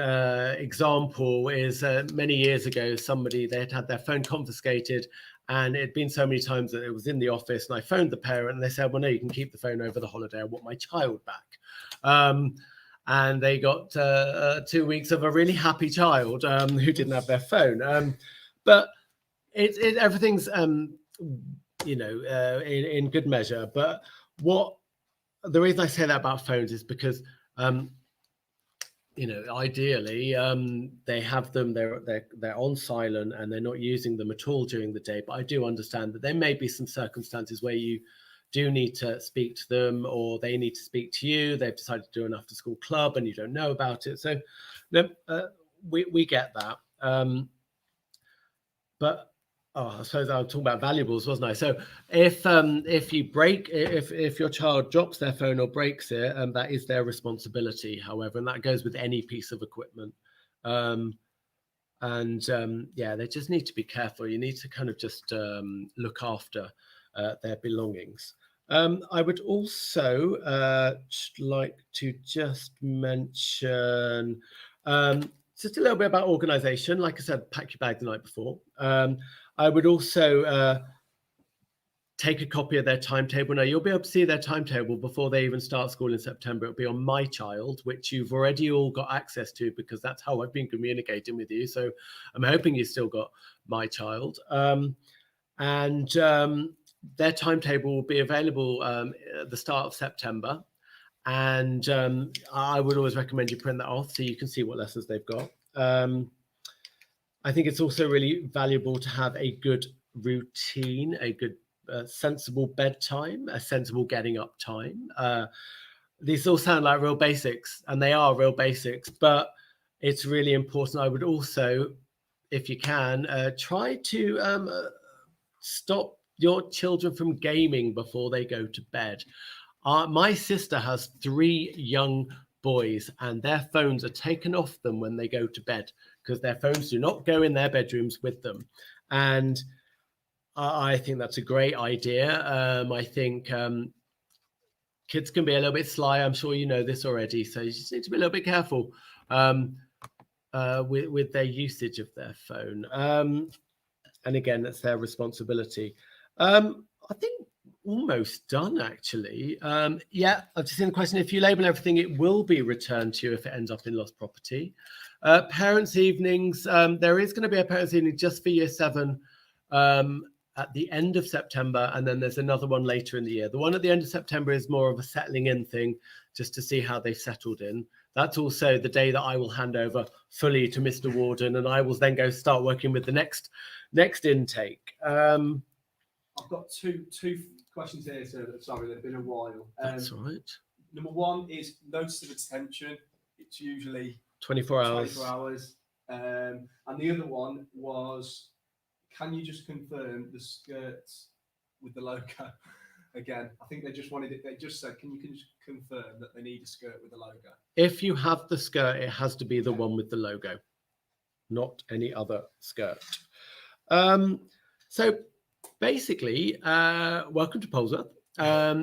example is many years ago, they had their phone confiscated, and it had been so many times that it was in the office, and I phoned the parent and they said, well, no, you can keep the phone over the holiday. I want my child back. and they got 2 weeks of a really happy child who didn't have their phone. But everything's in good measure. But the reason I say that about phones is because ideally they have them, they're on silent and they're not using them at all during the day. But I do understand that there may be some circumstances where you do need to speak to them, or they need to speak to you. They've decided to do an after school club and you don't know about it. So we get that. But I suppose I was talking about valuables, wasn't I? So if your child drops their phone or breaks it, that is their responsibility, however, and that goes with any piece of equipment. They just need to be careful. You need to kind of just look after their belongings. I would also like to just mention just a little bit about organisation. Like I said, pack your bag the night before. I would also take a copy of their timetable. Now, you'll be able to see their timetable before they even start school in September. It'll be on My Child, which you've already all got access to because that's how I've been communicating with you. So I'm hoping you've still got My Child. Their timetable will be available at the start of September. And I would always recommend you print that off so you can see what lessons they've got. I think it's also really valuable to have a good routine, a good sensible bedtime, a sensible getting up time. These all sound like real basics, and they are real basics, but it's really important. I would also, if you can, try to stop your children from gaming before they go to bed. My sister has 3 young boys, and their phones are taken off them when they go to bed because their phones do not go in their bedrooms with them. And I think that's a great idea. I think kids can be a little bit sly. I'm sure you know this already. So you just need to be a little bit careful with their usage of their phone. And again, that's their responsibility. I think almost done, actually. I've just seen the question. If you label everything, it will be returned to you if it ends up in lost property. Parents' evenings. There is going to be a parents' evening just for year 7 at the end of September, and then there's another one later in the year. The one at the end of September is more of a settling in thing, just to see how they've settled in. That's also the day that I will hand over fully to Mr. Warden, and I will then go start working with the next intake. I've got two questions here, so sorry, they've been a while. That's all right. Number 1 is notice of detention. It's usually 24 hours. 24 hours. And the other one was, can you just confirm the skirts with the logo? Again, I think they just wanted it. They just said, can you just confirm that they need a skirt with the logo? If you have the skirt, it has to be the one with the logo, not any other skirt. So basically, welcome to Polesworth.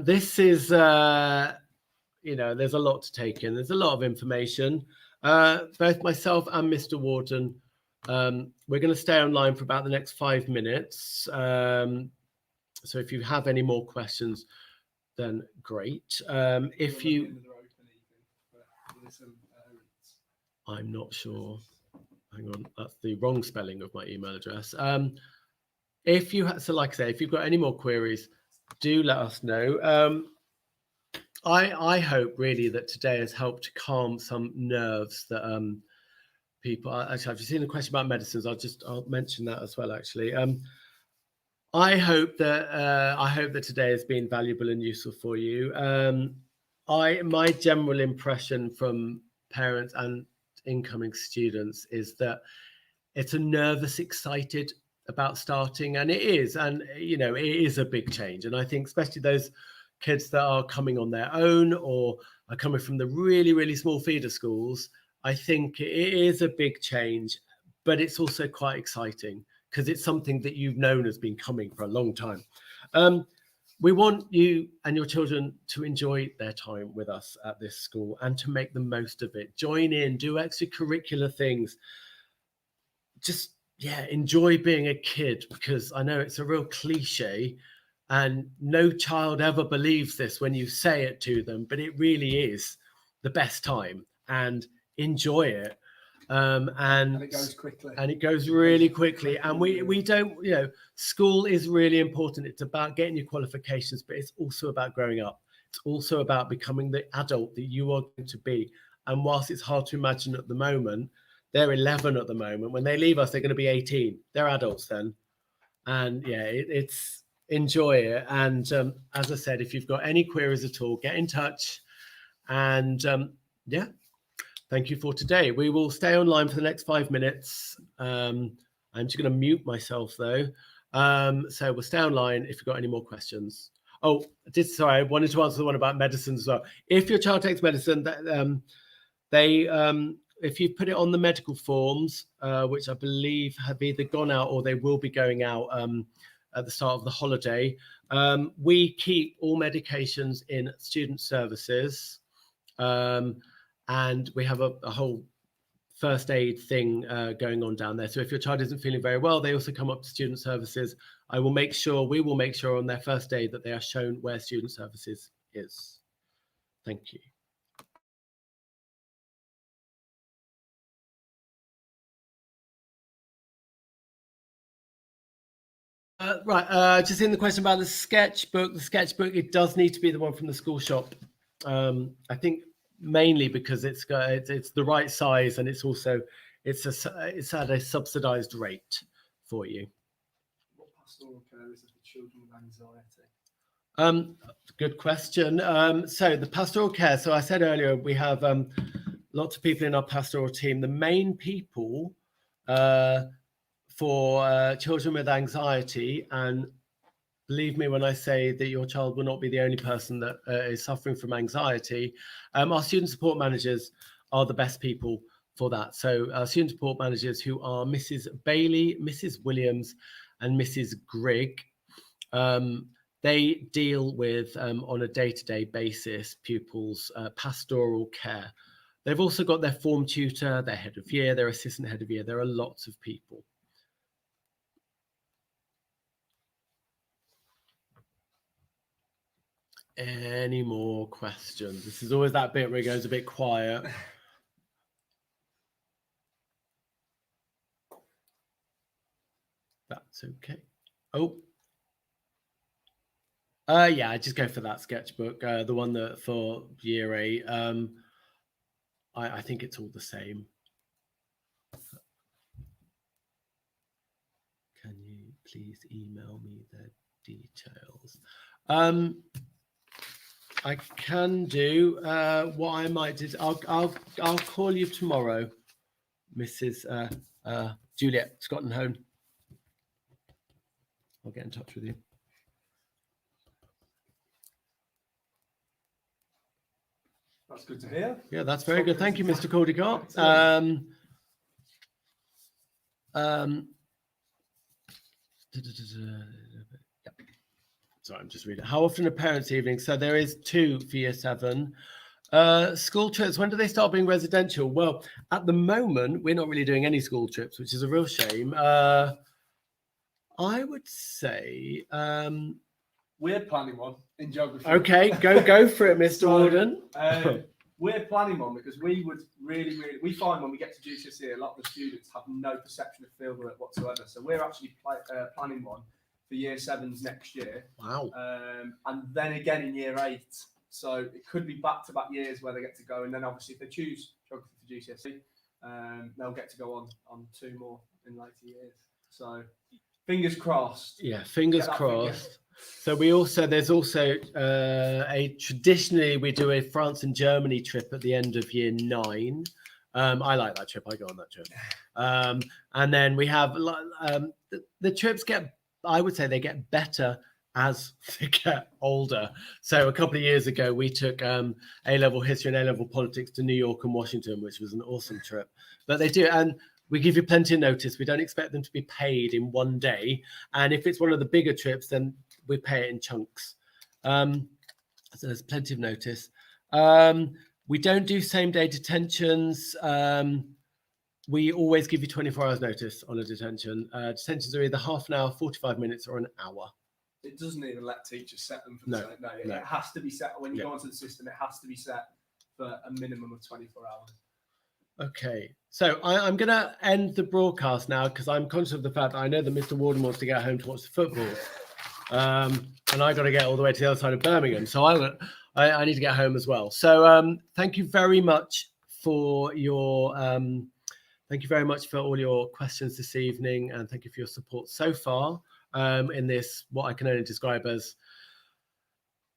This is, there's a lot to take in. There's a lot of information. Both myself and Mr. Warden, we're going to stay online for about the next 5 minutes. So if you have any more questions, then great. If you, I'm not sure. Hang on, that's the wrong spelling of my email address. If you so like I say, if you've got any more queries, do let us know. I hope really that today has helped to calm some nerves that people. Actually, I've just seen a question about medicines. I'll mention that as well. Actually, I hope that today has been valuable and useful for you. My general impression from parents and incoming students is that it's a nervous, excited about starting, and it is, and it is a big change. And I think especially those kids that are coming on their own or are coming from the really, really small feeder schools, I think it is a big change, but it's also quite exciting because it's something that you've known has been coming for a long time. We want you and your children to enjoy their time with us at this school and to make the most of it. Join in, do extracurricular things. Just, enjoy being a kid, because I know it's a real cliche and no child ever believes this when you say it to them, but it really is the best time. and enjoy it. And it goes quickly. And it goes really quickly. And we don't, school is really important. It's about getting your qualifications, but it's also about growing up. It's also about becoming the adult that you are going to be. And whilst it's hard to imagine at the moment, they're 11 at the moment. When they leave us, they're going to be 18. They're adults then. And yeah, it's enjoy it. And as I said, if you've got any queries at all, get in touch. And yeah, thank you for today. We will stay online for the next 5 minutes. I'm just going to mute myself though. So we'll stay online if you've got any more questions. Oh, sorry, I wanted to answer the one about medicine as well. If your child takes medicine, if you put it on the medical forms, which I believe have either gone out or they will be going out at the start of the holiday, we keep all medications in student services. And we have a whole first aid thing going on down there. So if your child isn't feeling very well, they also come up to student services. We will make sure on their first aid that they are shown where student services is. Thank you. Just in the question about the sketchbook, it does need to be the one from the school shop. I think mainly because it's the right size, and it's at a subsidized rate for you. What pastoral care is it for children with anxiety? Good question. So the pastoral care, so I said earlier, we have lots of people in our pastoral team. The main people for children with anxiety, and believe me when I say that your child will not be the only person that is suffering from anxiety, our student support managers are the best people for that. So our student support managers, who are Mrs. Bailey, Mrs. Williams, and Mrs. Grigg, they deal with, on a day-to-day basis, pupils' pastoral care. They've also got their form tutor, their head of year, their assistant head of year. There are lots of people. Any more questions? This is always that bit where it goes a bit quiet. That's okay. Oh. Yeah, I just go for that sketchbook, the one that for year 8. I think it's all the same. Can you please email me the details? I can do. What I might do, I'll call you tomorrow, Mrs. Juliet Scott and Hone. I'll get in touch with you. That's good to hear. Yeah, that's very good. Thank you, Mr. Caldicott. Sorry, I'm just reading. How often are parents' evenings? So there is 2 for year 7. School trips, when do they start being residential? Well, at the moment, we're not really doing any school trips, which is a real shame. I would say... we're planning one in geography. Okay, go for it, Mr. Warden. We're planning one because we would we find when we get to GCSE, a lot of the students have no perception of field work whatsoever. So we're actually planning one for year 7s next year. Wow. And then again in year 8. So it could be back-to-back years where they get to go. And then obviously if they choose geography for GCSE, they'll get to go on 2 more in later years. So fingers crossed. Yeah, fingers crossed. So there's also traditionally we do a France and Germany trip at the end of year 9. I like that trip. I go on that trip. And then we have the trips I would say they get better as they get older. So a couple of years ago, we took A-level history and A-level politics to New York and Washington, which was an awesome trip. But they do, and we give you plenty of notice. We don't expect them to be paid in one day. And if it's one of the bigger trips, then we pay it in chunks. So there's plenty of notice. We don't do same-day detentions. We always give you 24 hours notice on a detention. Detentions are either half an hour, 45 minutes, or an hour. It doesn't even let teachers set them for the same day. It has to be set when you go onto the system. It has to be set for a minimum of 24 hours. Okay, so I'm going to end the broadcast now because I'm conscious of the fact that I know that Mr. Warden wants to get home to watch the football, and I got to get all the way to the other side of Birmingham, so I need to get home as well. So thank you very much for your thank you very much for all your questions this evening, and thank you for your support so far in this what I can only describe as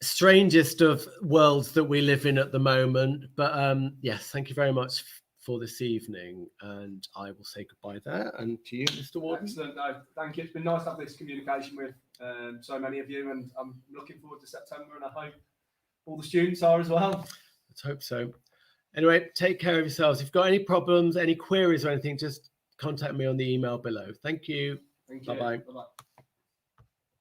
strangest of worlds that we live in at the moment. But yes, thank you very much for this evening, and I will say goodbye there. And to you, Mr. Warden. Excellent. No, thank you. It's been nice to have this communication with so many of you, and I'm looking forward to September, and I hope all the students are as well. Let's hope so. Anyway, take care of yourselves. If you've got any problems, any queries or anything, just contact me on the email below. Thank you. Thank you. Bye-bye. Bye-bye.